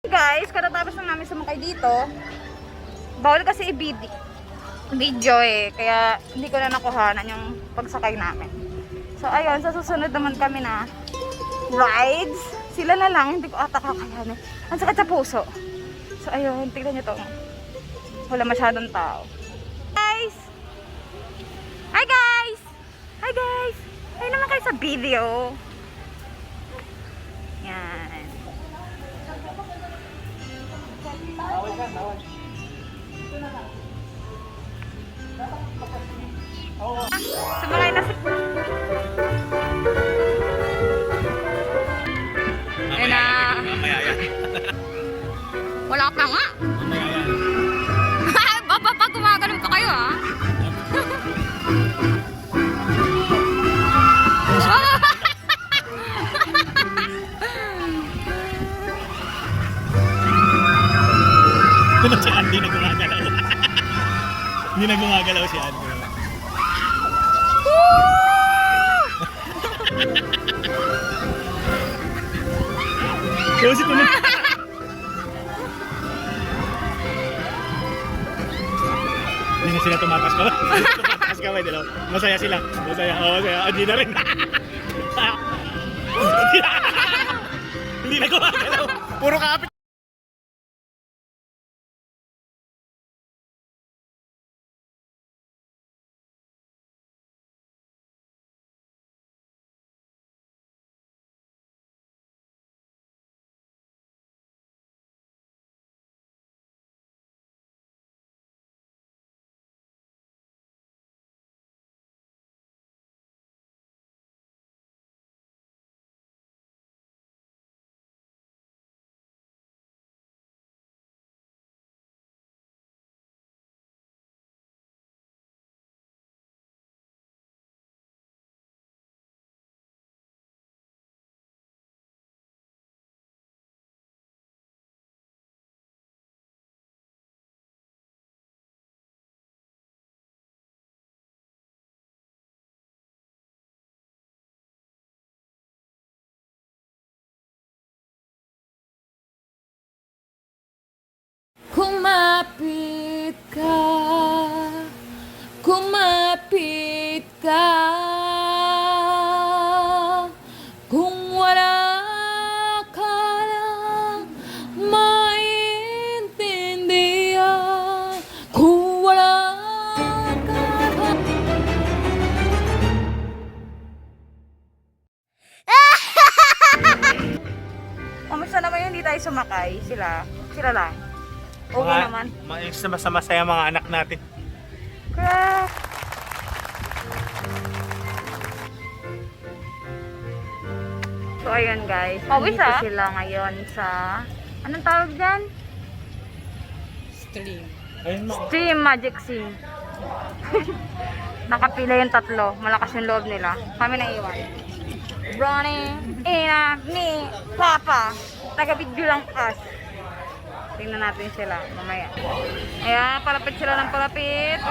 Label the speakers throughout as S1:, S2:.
S1: Guys, katatapos lang namin sumakay dito. Bawal kasi video eh. Kaya hindi ko na nakuhanan yung pagsakay namin. So ayun, sa susunod naman kami na rides. Sila na lang, hindi ko ata kakayanin. Ang sakit sa puso. So ayun, tignan nyo to. Wala masyadong tao. Guys! Hi guys! Hi guys! Ayun naman kayo sa video. Yan. Sumakay na si... Ayun na. Wala pa nga. Baba pa, gumaganon pa kayo ah.
S2: Si Andy na gumagalaw. Hindi na gumagalaw si Andy. Kaya si Tunog. Hindi na sila tumatas ka ba? Tumatas ka ba? Masaya sila. Masaya. Oo, masaya. Hindi na rin. Hindi na gumagalaw. Puro kapit.
S1: Kumapit ka, kumapit ka, kung wala ka lang maintindihan, kung wala ka lang. Kamusta naman yun, hindi tayo sumakay, sila lang. Okay naman.
S2: Masaya mga anak natin.
S1: Crap! So ayun guys, nandito sila ngayon sa, anong tawag dyan? Stream Magic Sim. Nakapila yung tatlo, malakas yung loob nila. Kami na iwan. Bronny, Ina, ni, Papa. Taga-video lang us. Tingnan natin sila mamaya. Ayan, palapit sila ng palapit.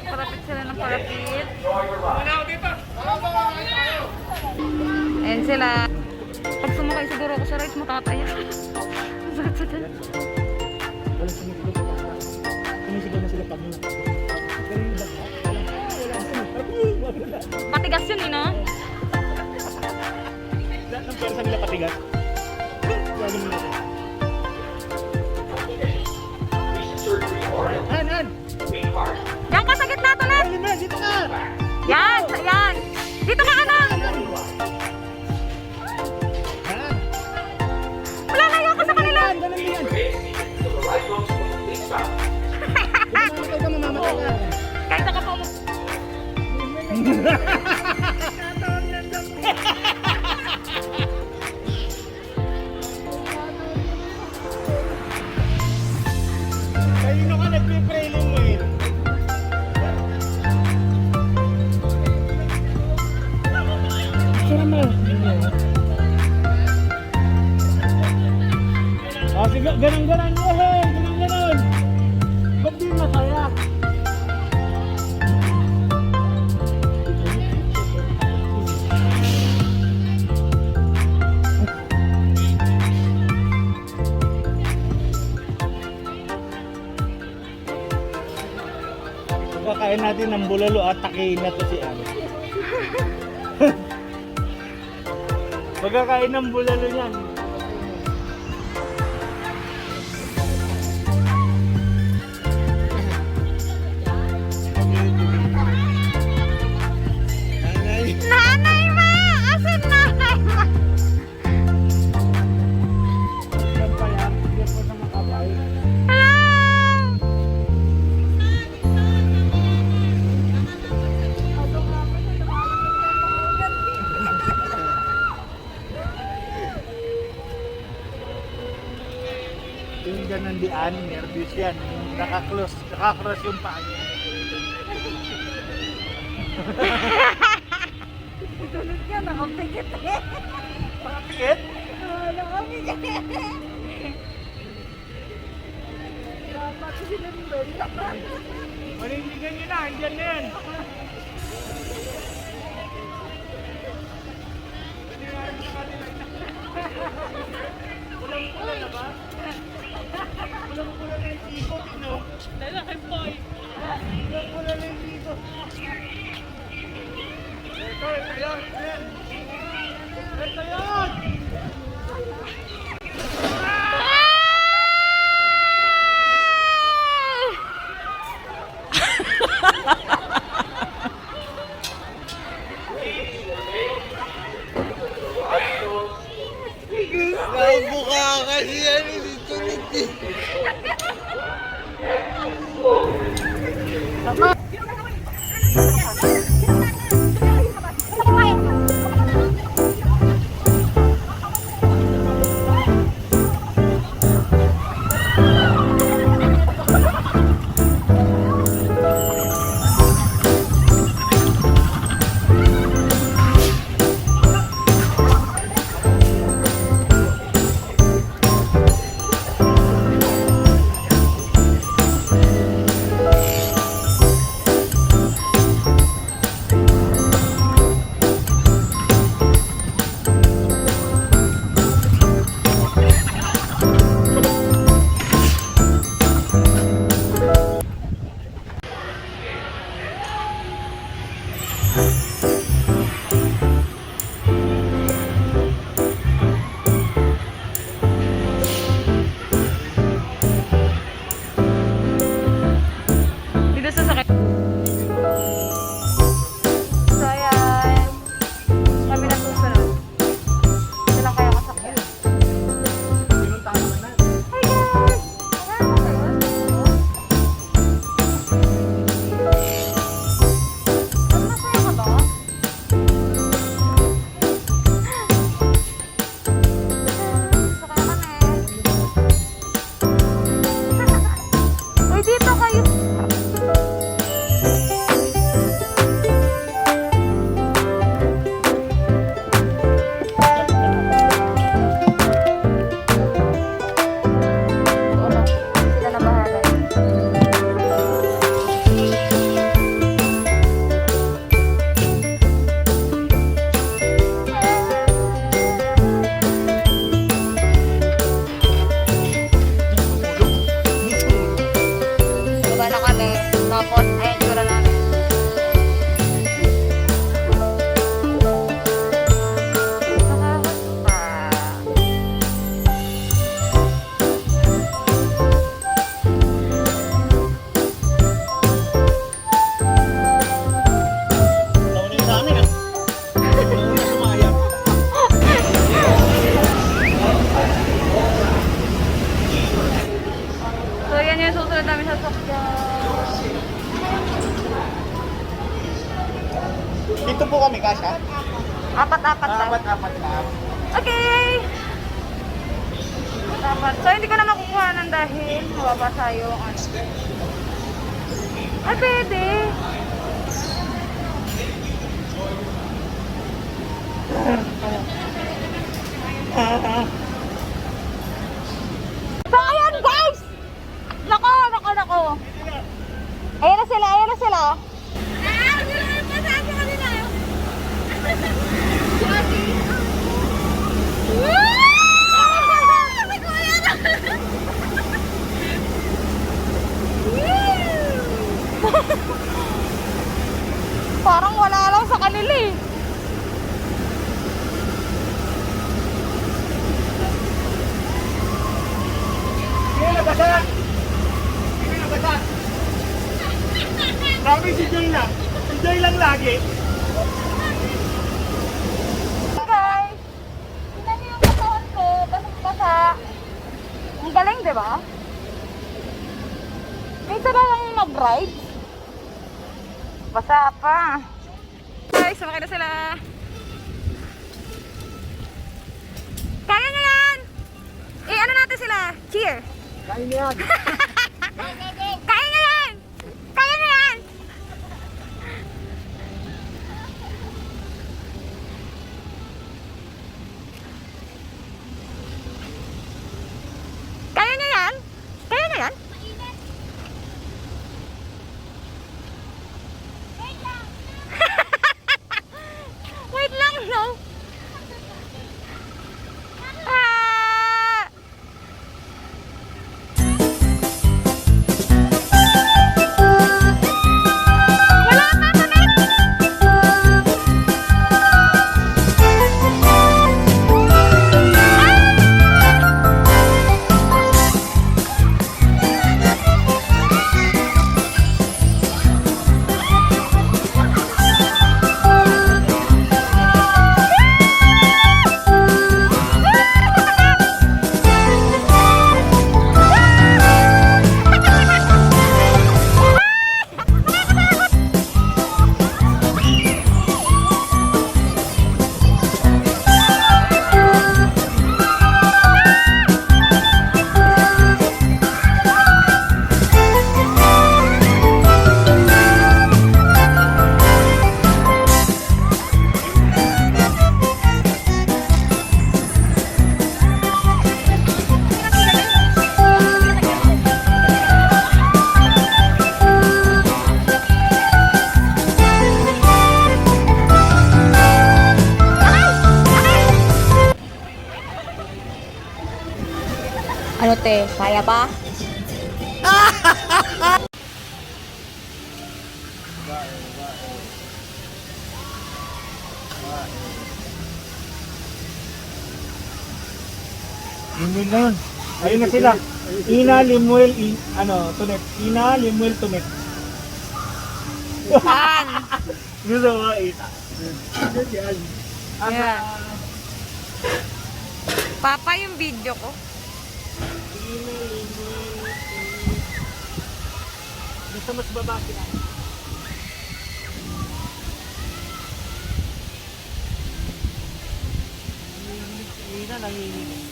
S1: Palapit sila ng palapit. Ayan sila. Pag sumakay Sakay siguro ako sa rides mo, tatay. Sakit-sakit.
S2: Wala sumisigil sa baka. Sumisigil na sila pag nila. Pero yung baka, wala.
S1: Matigas yun, no?
S2: Lahat ng pwersa nila patigas. Gagawin mo natin. Han!
S1: Yan ka sa gitna, tuloy!
S2: Ayun na, dito ka!
S1: Yan! Yan! Dito ka, anak!
S2: Han!
S1: Wala, layo ka sa kanila!
S2: Han, ganun yan! Mamamatay ka, mamamatay ka!
S1: Kahit ka po mo.
S2: Kanino ka nagpiprelim mo eh? Sira mo. Ah, sige, ganun-ganon. Yehey! Ganun-ganon. Ba't di masaya? Kakain natin ng bulalo at takihin na to si Ano. Pagkakain ng bulalo niyan.
S1: Nanay ma! Asan nanay ma?
S2: Saan pa yan? Hindi po sa makabay.
S1: Hello!
S2: Yung ganun dian, nervous yan. Nakakross yung paa niya.
S1: Tulog ka, nakapikit eh.
S2: Pakapikit?
S1: Nakapikit. Dapat sinunod ka pa.
S2: Manindigan nyo na, andyan na yan. Pulang-pula na ba? Pulang-pula na yung ikot, no?
S1: Lalaki boy.
S2: Pulang-pula na yung ikot. Ito yun! Ito yun!
S3: Nabuka kasi yan, dito niti.
S1: Dito sa sakit. So, ayan. Kami na susunod. Ito lang kaya kasakit.
S2: Pinuntahan naman na.
S1: Hi guys! Masaya ka ba? Tapos, ayan, tsura namin.
S2: Nauna yung sa amin ah. Nauna sumayang.
S1: So, yan yung susunod namin sa sakyan.
S2: Dito po kami, Kasha.
S1: Apat-apat lang.
S2: Apat-apat lang.
S1: Okay! Apat. So, hindi ko na makukuha dahil mababasa yung ano. Ay, pwede. So, ayan guys! Nako, nako, nako. Ayan na sila, ayan na sila. Parang wala lang sa kanila eh.
S2: Hindi na basa! Hindi na basa! Sabi si Joy lang. Si Joy lang lagi.
S1: Guys, tingnan niyo yung katawan ko, basang-basa. Ang galing, di ba? Minsan na lang mag-ride. Basa pa. Guys, sumakay na sila. Kaya niyo yan! Ano natin sila? Cheer!
S2: Kain niya yan.
S1: Kaya niyo yan! Kaya niyo yan! Kaya niyo yan? Kaya niyo yan? Wait lang, no? Ah! Wala pa tuloy! Ano te, kaya ba?
S2: Yun na yun. Ayun na sila. Ina, Limuel, Tunet. Ina, Limuel, Tunet.
S1: Saan?
S2: Gusto mo, Ina. Yan.
S1: Ayan. Papa yung video ko.
S2: Basta mas baba sila. Ina, nanginginig.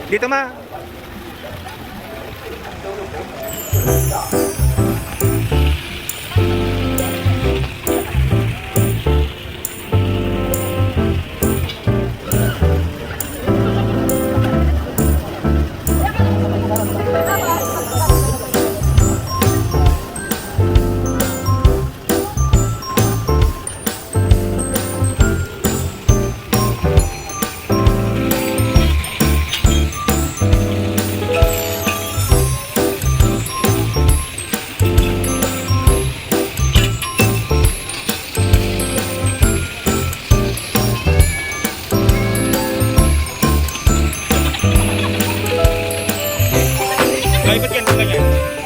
S2: Dito ma. Ikot yan, ganyan.